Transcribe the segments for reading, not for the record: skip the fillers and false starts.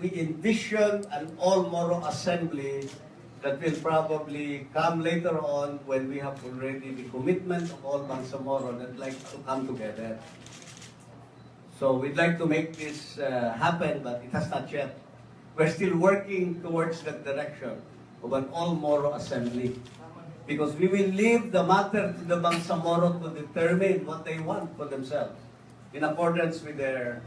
we envision an all-Moro assembly that will probably come later on when we have already the commitment of all Bangsamoro that like to come together. So we'd like to make this happen, but it has not yet. We're still working towards that direction of an all-Moro assembly. Because we will leave the matter to the Bangsamoro to determine what they want for themselves in accordance with their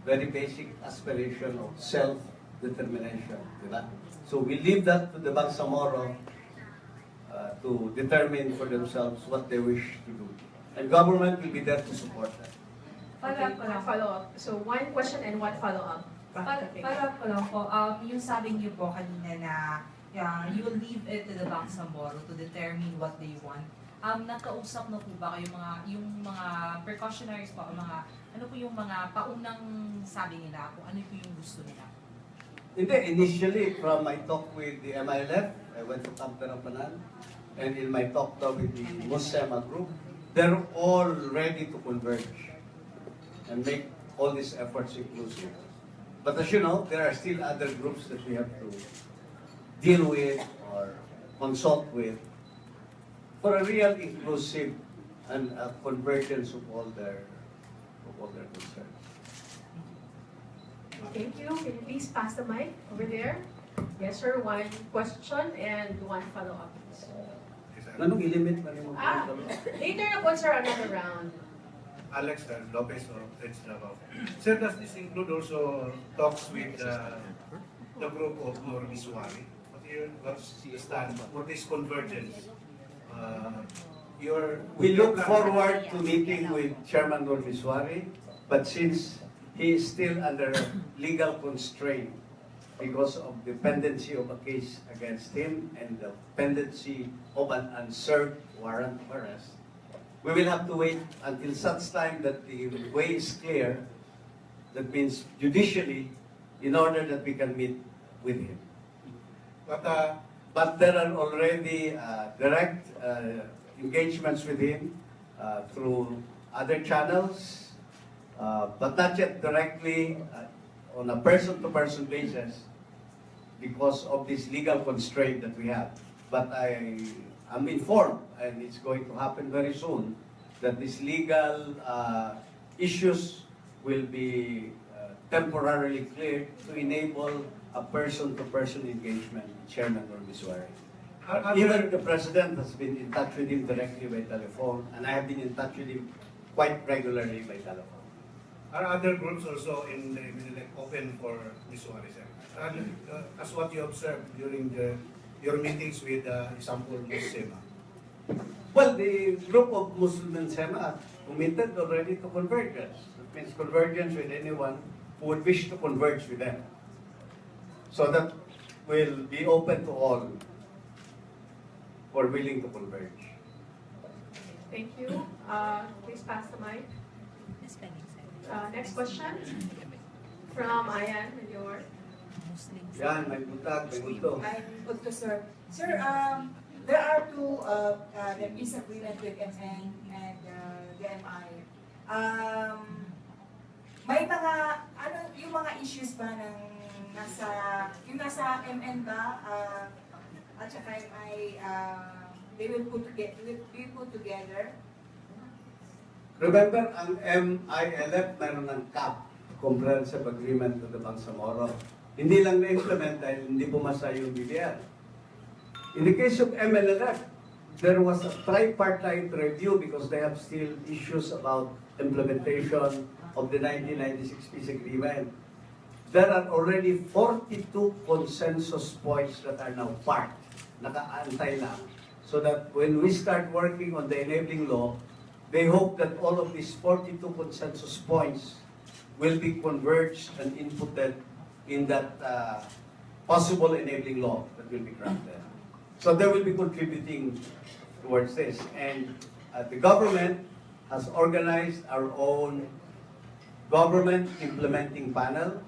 very basic aspiration of self-determination. Diba? So we leave that to the Bangsamoro to determine for themselves what they wish to do. And government will be there to support that. Follow-up. So one question and one follow-up. Follow-up ko lang po, yung sabi niyo po kanina na you will leave it to the Bangsamoro to determine what they want. Nagkausap na po ba kayo yung mga precautionaries po, ano po yung mga paunang sabi nila kung ano po yung gusto nila? Initially, from my talk with the MILF, I went to Camp Tarapanan, and in my talk now with the Musema group, they're all ready to converge and make all these efforts inclusive. But as you know, there are still other groups that we have to deal with or consult with for a real inclusive and a convergence of all their concerns. Thank you. Can you please pass the mic over there? Yes, sir. One question and one follow-up. Anong ilimit na rin mo? Later na po, sir, another round. Alex Lopez of Davao. Sir, does this include also talks with the group of Moro Misuari? What's the stand? What is convergence? We look forward to meeting with Chairman Dureza, but since he is still under legal constraint because of the pendency of a case against him and the pendency of an unserved warrant of arrest, we will have to wait until such time that the way is clear, that means judicially, in order that we can meet with him. But there are already direct engagements with him through other channels, but not yet directly on a person-to-person basis because of this legal constraint that we have. But I'm informed, and it's going to happen very soon, that these legal issues will be temporarily cleared to enable a person-to-person engagement with Chairman Dureza. Even the President has been in touch with him directly by telephone, and I have been in touch with him quite regularly by telephone. Are other groups also in open for Misuari, sir? As what you observed during your meetings with, example, Musema? Well, the group of Muslim Sema committed already to convergence. That means convergence with anyone who would wish to converge with them. So that will be open to all who are willing to converge. Thank you. Please pass the mic. Next question from Ayan, New York. Yan, may butag, may buto. Sir. Sir, there are two the peace agreement with MN and the MI. May mga, yung mga issues ba ng nasa MN ba, at saka MI, they will be put together? Remember, ang MILF meron ng CAP, Comprehensive Agreement to the Bangsamoro. Hindi lang na-implement dahil hindi pumasa yung BDR. In the case of MLLF, there was a tripartite review because they have still issues about implementation of the 1996 peace agreement. There are already 42 consensus points that are now part, nakaantay na. So that when we start working on the enabling law, they hope that all of these 42 consensus points will be converged and inputted in that possible enabling law that will be crafted. So they will be contributing towards this. And the government has organized our own government implementing panel.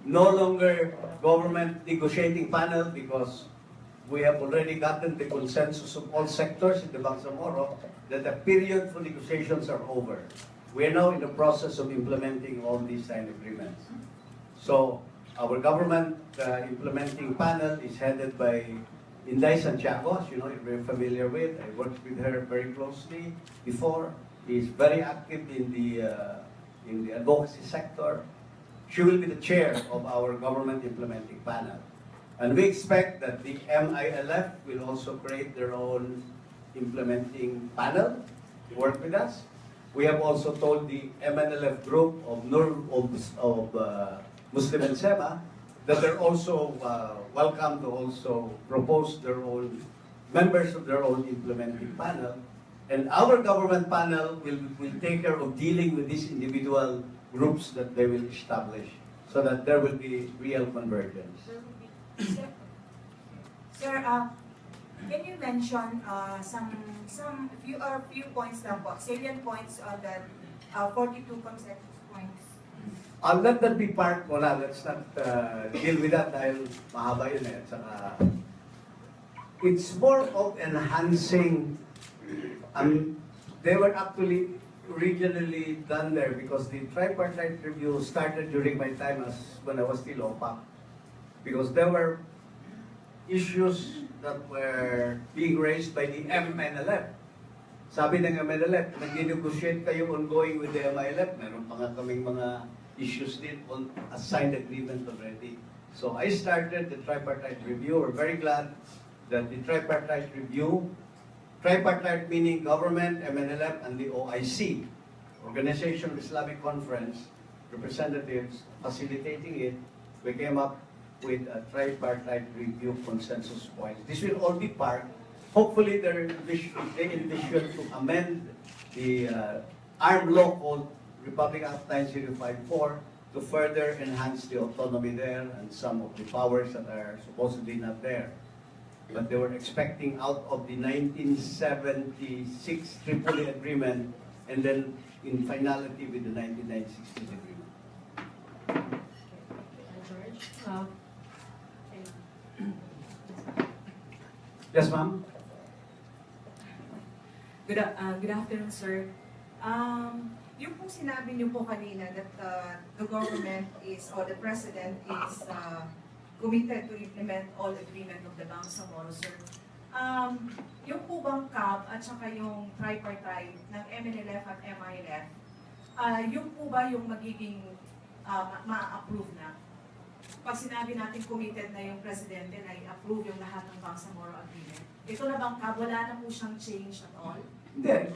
No longer government negotiating panel because we have already gotten the consensus of all sectors in the Bangsamoro that the period for negotiations are over. We are now in the process of implementing all these signed agreements. So our government implementing panel is headed by Inday Santiago, as you know, you're very familiar with. I worked with her very closely before. She's very active in the advocacy sector. She will be the chair of our government implementing panel. And we expect that the MILF will also create their own implementing panel to work with us. We have also told the MNLF group of Muslim and SEMA that they're also welcome to also propose their own members of their own implementing panel. And our government panel will take care of dealing with these individual groups that they will establish so that there will be real convergence. Sir, can you mention some few points lang po, salient points on the 42 consensus points? I'll let that be part muna. Let's not deal with that dahil mahaba yun eh. Saka, it's more of enhancing. They were actually originally done there because the tripartite review started during my time as when I was still OPA. Because there were issues that were being raised by the MNLF. Sabi ng MNLF, nag-negotiate kayo ongoing with the MILF. Meron pa nga kaming mga issues din on a signed agreement already. So I started the tripartite review. We're very glad that the tripartite review, tripartite meaning government, MNLF, and the OIC, Organization of Islamic Conference, representatives facilitating it, we came up with a tripartite review consensus points. This will all be part. Hopefully, they envision to amend the armed law called Republic Act 9054 to further enhance the autonomy there and some of the powers that are supposedly not there. But they were expecting out of the 1976 Tripoli Agreement and then in finality with the 1996 Agreement. George? Yes, ma'am? Good afternoon, sir. Yung pong sinabi niyo po kanina that the government is, or the President is committed to implement all agreement of the Bangsamoro, sir. Yung po bang CAB at saka yung tripartite ng MNLF at MILF, yung po ba yung magiging ma-approve na? Pag sinabi natin committed na yung Presidente na i-approve yung lahat ng Bangsamoro Agreement, ito na bang CAB, wala na po siyang change at all? Hindi.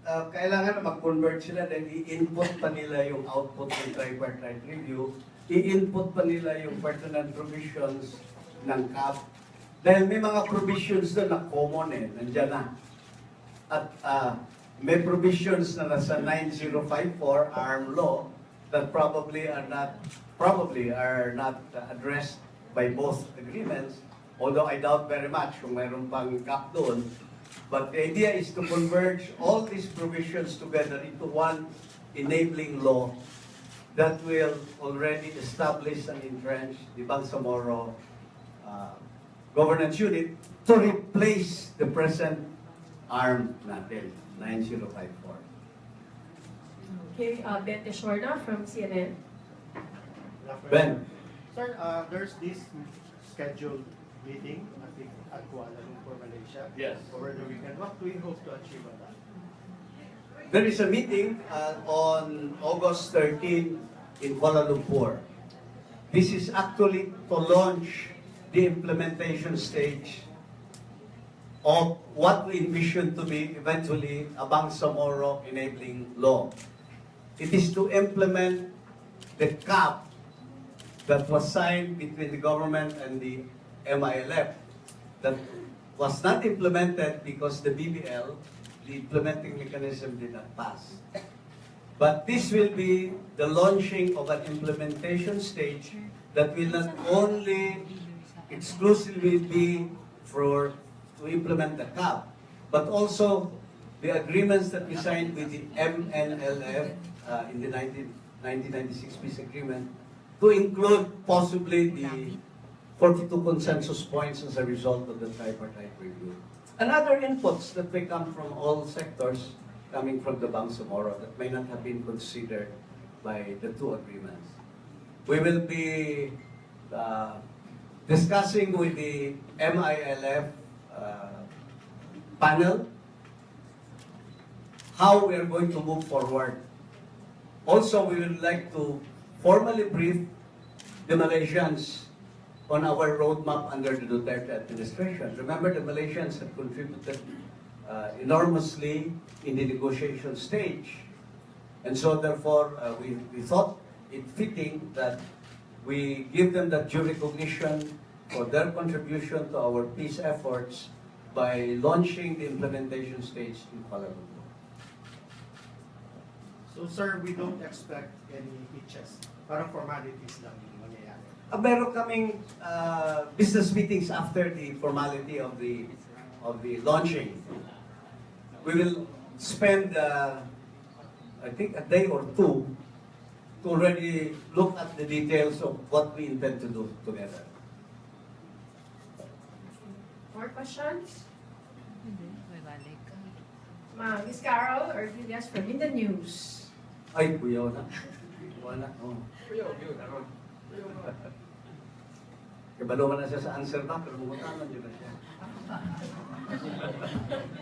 Kailangan mag-convert sila then i-input pa nila yung output ng tripartite review, i-input pa nila yung pertinent provisions ng CAB. Dahil may mga provisions doon na common eh, nandiyan na. At may provisions na nasa 9054 armed law that probably are not addressed by both agreements, although I doubt very much kung mayroon pang gap doon. But the idea is to converge all these provisions together into one enabling law that will already establish and entrench the Bangsamoro governance unit to replace the present armed natin, 9054. Okay, Ben Teshorna from CNN. Ben. Sir, there's this scheduled meeting, I think, at Kuala Lumpur, Malaysia. Yes. Over the weekend. What do we hope to achieve on that? There is a meeting on August 13 in Kuala Lumpur. This is actually to launch the implementation stage of what we envision to be eventually a Bangsamoro enabling law. It is to implement the CAP that was signed between the government and the MILF that was not implemented because the BBL, the implementing mechanism, did not pass. But this will be the launching of an implementation stage that will not only exclusively be to implement the CAP, but also the agreements that we signed with the MNLF in the 1996 peace agreement to include possibly the 42 consensus points as a result of the tripartite review. And other inputs that may come from all sectors coming from the Bangsamoro that may not have been considered by the two agreements. We will be discussing with the MILF panel how we are going to move forward. Also, we would like to formally brief the Malaysians on our roadmap under the Duterte administration. Remember, the Malaysians have contributed enormously in the negotiation stage. And so, therefore, we thought it fitting that we give them that due recognition for their contribution to our peace efforts by launching the implementation stage in Kuala Lumpur. So sir, we don't expect any hitches. Parang formalities lang yung mangyayari. Meron kaming business meetings after the formality of the launching. We will spend, I think, a day or two to already look at the details of what we intend to do together. More questions? Ms. Carol or Julius from In the News. Ay, kuyaw na. Wala. Oh. Kabalo man na siya sa answer ba, pero mukutaman yun na siya.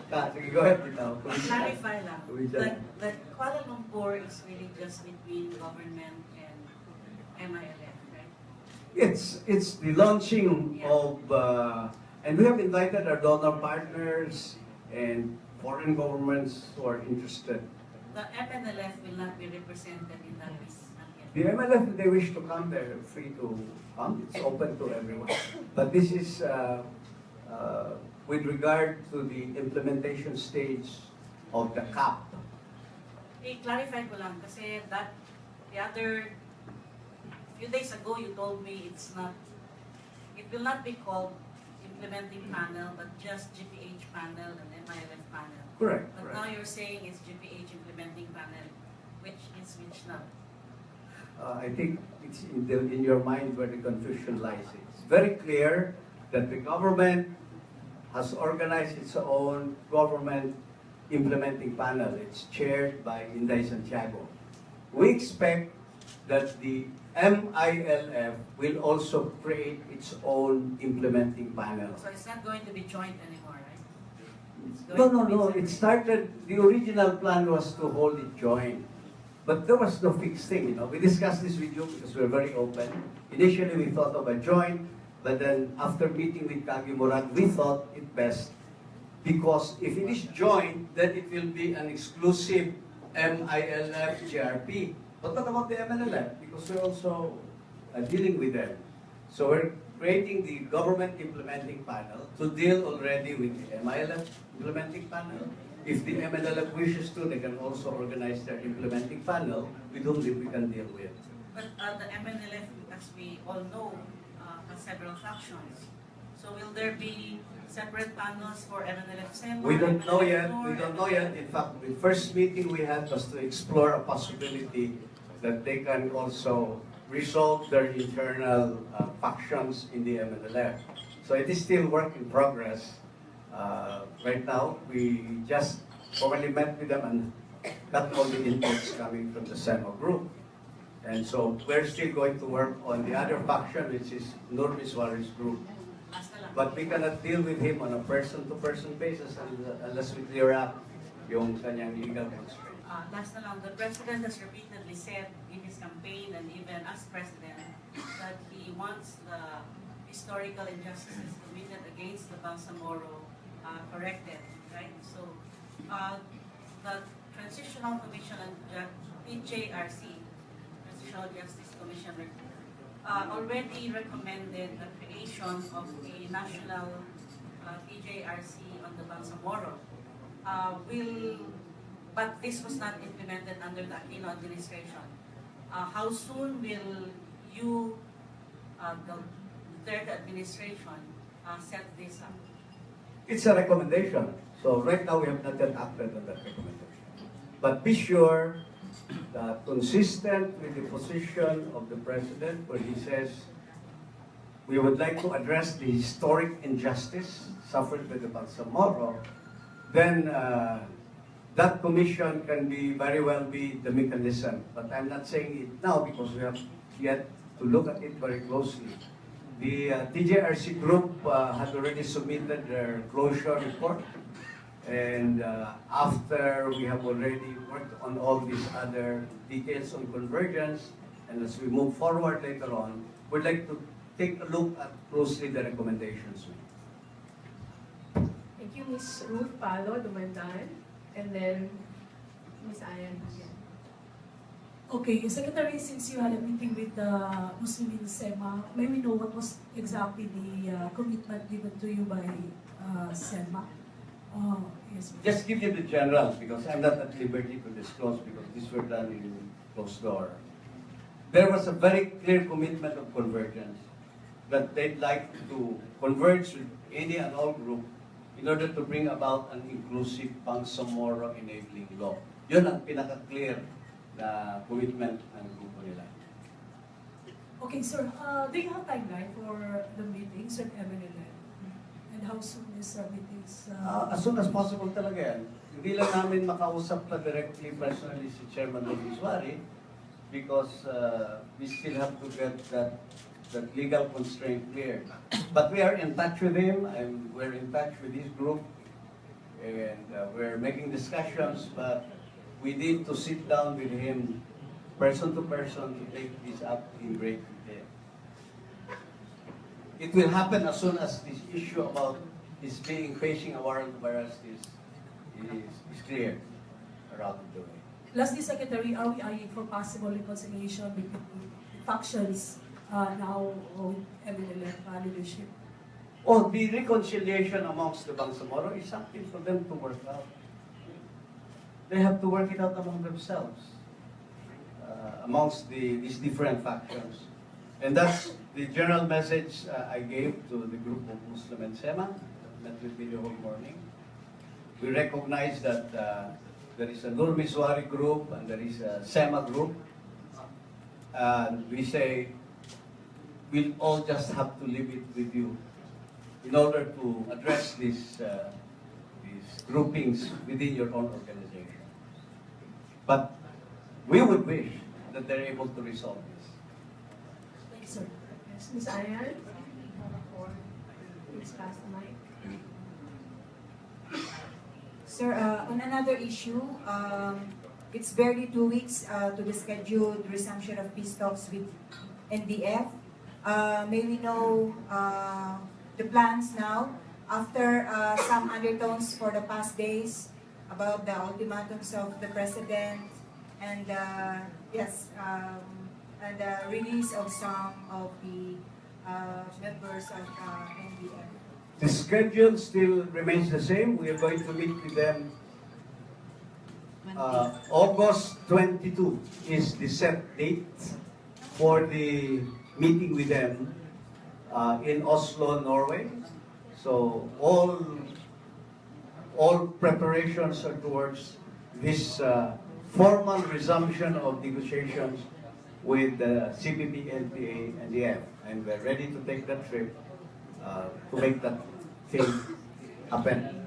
Sige, go ahead, Bitaw. Clarify lang. Kuya. That Kuala Lumpur is really just between government and MILF, right? It's the launching of, and we have invited our donor partners and foreign governments who are interested. The MNLF will not be represented in that list. The MLF, if they wish to come, they're free to come. It's open to everyone. But this is with regard to the implementation stage of the CAP. I-clarify ko lang kasi that the other few days ago you told me it will not be called implementing panel but just GPH panel and MILF panel. Correct. But now you're saying it's GPH implementing panel, which is which now? I think it's in your mind where the confusion lies. It's very clear that the government has organized its own government implementing panel. It's chaired by Inday Santiago. We expect that the MILF will also create its own implementing panel. So it's not going to be joint anymore, right? It's No. going to be It started, the original plan was to hold it joint. But there was no fixed thing, you know. We discussed this with you because we're very open. Initially, we thought of a joint, but then after meeting with Kagi Murad, we thought it best because if it is joint, then it will be an exclusive MILF GRP. But what about the MNLF? Because we're also dealing with them. So we're creating the government implementing panel to deal already with the MILF implementing panel. If the MNLF wishes to, they can also organize their implementing panel with whom we can deal with. But the MNLF, as we all know, has several factions. So will there be separate panels for MNLF Sema? We don't know yet. MNLF We North, don't know yet. In fact, the first meeting we had was to explore a possibility that they can also resolve their internal factions in the MNLF. So it is still work in progress. Right now, we just formally met with them and got all the inputs coming from the SEMA group. And so we're still going to work on the other faction, which is Nur Miswari's group. But we cannot deal with him on a person-to-person basis unless we clear up yung kanyang legal constraint. Last na lang, the President has repeatedly said in his campaign and even as President that he wants the historical injustices committed against the Bangsamoro corrected, right? So, the Transitional Commission and TJRC, Transitional Justice Commission, already recommended the creation of a national TJRC on the Bangsamoro. But this was not implemented under the Aquino administration. How soon will you, the third administration, set this up? It's a recommendation. So right now we have not yet acted on that recommendation. But be sure that consistent with the position of the President where he says we would like to address the historic injustice suffered by the Bangsamoro, then that commission can very well be the mechanism. But I'm not saying it now because we have yet to look at it very closely. The TJRC group had already submitted their closure report. And after we have already worked on all these other details on convergence, and as we move forward later on, we'd like to take a look at closely the recommendations. Thank you, Ms. Ruth Palo Dumandan, and then Ms. Ayan again. Okay, Secretary, since you had a meeting with the Muslim League SEMA, may we know what was exactly the commitment given to you by SEMA? Yes. Just give you the general, because I'm not at liberty to disclose, because these were done in closed door. There was a very clear commitment of convergence, that they'd like to converge with any and all group in order to bring about an inclusive Bangsamoro enabling law. Yun ang pinaka-clear na commitment ng grupo nila. Okay, sir, do you have timeline for the meetings at MNLN? And how soon is meetings? As soon as possible talaga yan. Hindi lang namin makausap na directly personally si Chairman Luiswari because we still have to get that legal constraint cleared. But we are in touch with him, and we're in touch with his group, and we're making discussions, but we need to sit down with him person to person to take this up in great detail. It will happen as soon as this issue about his facing a warrant of arrest is clear around the way. Lastly, Secretary, are we eyeing for possible reconciliation between factions now with MNLN leadership? Oh, the reconciliation amongst the Bangsamoro is something for them to work out. They have to work it out among themselves, amongst these different factions. And that's the general message I gave to the group of Muslim and SEMA, met with me the whole morning. We recognize that there is a Nur Miswari group and there is a SEMA group. And we say, we'll all just have to leave it with you in order to address these groupings within your own organization. But we would wish that they're able to resolve this. Thank you, sir. Yes, Ms. Ayan. Please pass the mic. Sir, on another issue, it's barely 2 weeks to the scheduled resumption of peace talks with NDF. May we know the plans now after some undertones for the past days about the ultimatums of the President and and the release of some of the members of NDF? The schedule still remains the same. We are going to meet with them. August 22 is the set date for the meeting with them in Oslo, Norway. So all preparations are towards this formal resumption of negotiations with the CPP, LPA, and the F. And we're ready to take that trip to make that thing happen.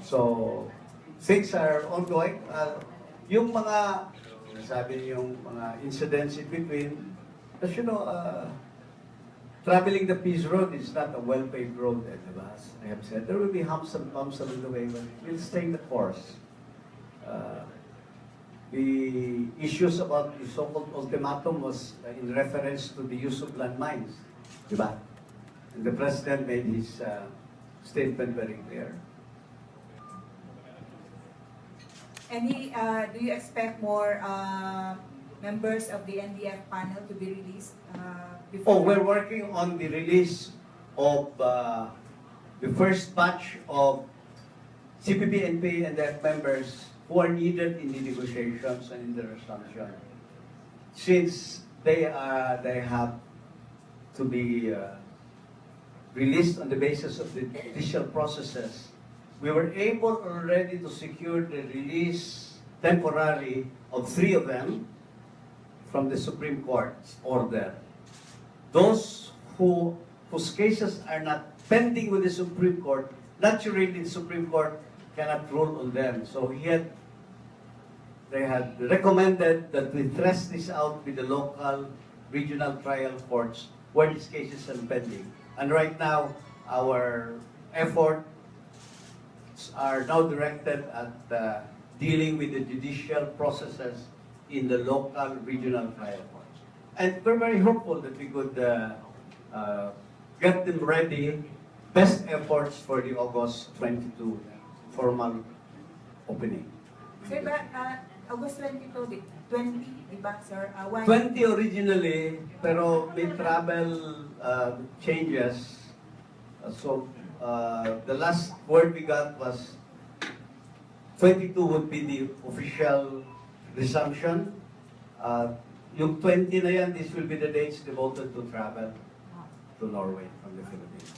So things are ongoing. Yung mga, sabi yung mga incidents in between, as you know, traveling the peace road is not a well-paved road, as I have said. There will be humps and bumps along the way, but we'll stay the course. The issues about the so-called ultimatum was in reference to the use of landmines, diba? And the President made his statement very clear. Do you expect more members of the NDF panel to be released before? Oh, we're working on the release of the first batch of CPP, NPA, and NDF members who are needed in the negotiations and in the resumption. Since they have to be released on the basis of the judicial processes, we were able already to secure the release temporarily of 3 of them from the Supreme Court's order. Those whose cases are not pending with the Supreme Court, naturally the Supreme Court cannot rule on them. So they had recommended that we thrust this out with the local regional trial courts where this case is pending. And right now, our efforts are now directed at dealing with the judicial processes in the local regional trial courts. And we're very hopeful that we could get them ready, best efforts for the August 22 formal opening. Sir, August 22, 20, di ba, sir? 20 originally, pero may travel changes. So the last word we got was 22 would be the official resumption. Yung 20 na yan, this will be the dates devoted to travel to Norway from the Philippines.